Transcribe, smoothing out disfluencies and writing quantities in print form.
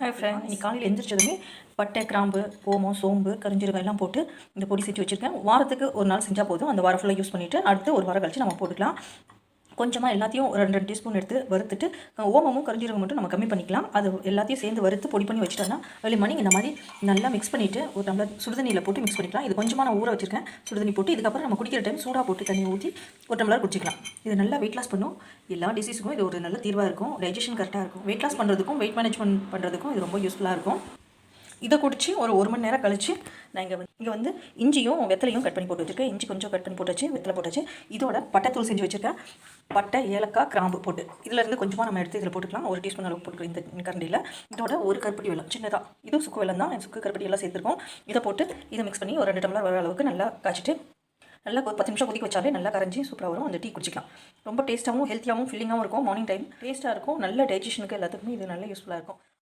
Hi friend, இன்னைக்கு காலையில் எந்திரிச்சதுமே பட்டை, கிராம்பு, ஓமம், சோம்பு, கரிஞ்சீரகம் எல்லாம் போட்டு இந்த பொடி செஞ்சு வச்சுருக்கேன். வாரத்துக்கு ஒரு நாள் செஞ்சால் போதும். அந்த வாரம் ஃபுல்லாக யூஸ் பண்ணிவிட்டு அடுத்து ஒரு வாரம் கழிச்சு நம்ம போட்டுக்கலாம். கொஞ்சமாக எல்லாத்தையும் ஒரு 2 டீஸ்பூன் எடுத்து வறுத்துட்டு, ஓமமும் கரிஞ்சீரகம் மட்டும் நம்ம கம்மி பண்ணிக்கலாம். அது எல்லாத்தையும் சேர்ந்து வறுத்து பொடி பண்ணி வச்சுட்டோம்னா ஏர்லி மார்னிங் இந்த மாதிரி நல்லா மிக்ஸ் பண்ணிவிட்டு ஒரு டம்ளர் சுடுதண்ணியில் போட்டு மிக்ஸ் பண்ணிக்கலாம். இது கொஞ்சமாக நான் ஊற வச்சிருக்கேன் சுடுதண்ணி போட்டு. இதுக்கப்புறம் நம்ம குடிக்கிற டைம் சூடாக போட்டு தண்ணி ஊற்றி ஒரு டம்ளர் குடிச்சிக்கலாம். இது நல்லா வெயிட் லாஸ் பண்ணும். எல்லா டிசீஸுக்கும் இது ஒரு நல்ல தீர்வாக இருக்கும். டைஜஷன் கரெக்டாக இருக்கும். வெயிட் லாஸ் பண்ணுறதுக்கும் வெயிட் மேனேஜ்மெண்ட் பண்ணுறதுக்கும் இது ரொம்ப யூஸ்ஃபுல்லாக இருக்கும். இதை குடிச்சு ஒரு மணி நேரம் கழிச்சு நான் இங்கே வந்து இஞ்சியும் வெத்தலையும் கட் பண்ணி போட்டு வச்சுருக்கேன். இஞ்சி கொஞ்சம் கட் பண்ணி போட்டு வச்சு வெத்தலை போட்டு வச்சு இதோட பட்டைத்தூள் செஞ்சு வச்சுருக்கேன். பட்டை, ஏலக்காய், கிராம்பு போட்டு இதிலேருந்து கொஞ்சமாக நம்ம எடுத்து இதில் போட்டுக்கலாம். 1 டீஸ்பூன் அளவு போட்டுக்கலாம் இந்த கரண்டியில். இதோட ஒரு கருப்பட்டி வெல்லம் சின்னதாக, இதுவும் சுக்கு வெல்லம் தான். சுக்கு கருப்பட்டி எல்லாம் சேர்த்துருக்கோம். இதை போட்டு இதை மிக்ஸ் பண்ணி ஒரு 2 டம்ளர் வர அளவுக்கு நல்லா காய்ச்சிட்டு நல்லா ஒரு 10 நிமிஷம் கொதிக்க வச்சாலே நல்லா கரைஞ்சி சூப்பராக வரும். அந்த டீ குடிச்சிக்கலாம். ரொம்ப டேஸ்ட்டாகவும் ஹெல்த்தியாகவும் ஃபில்லிங்காகவும் இருக்கும். மார்னிங் டைம் டேஸ்ட்டாக இருக்கும். நல்ல டைஜஷனுக்கு எல்லாத்துக்குமே இது நல்ல யூஸ்ஃபுல்லாக இருக்கும்.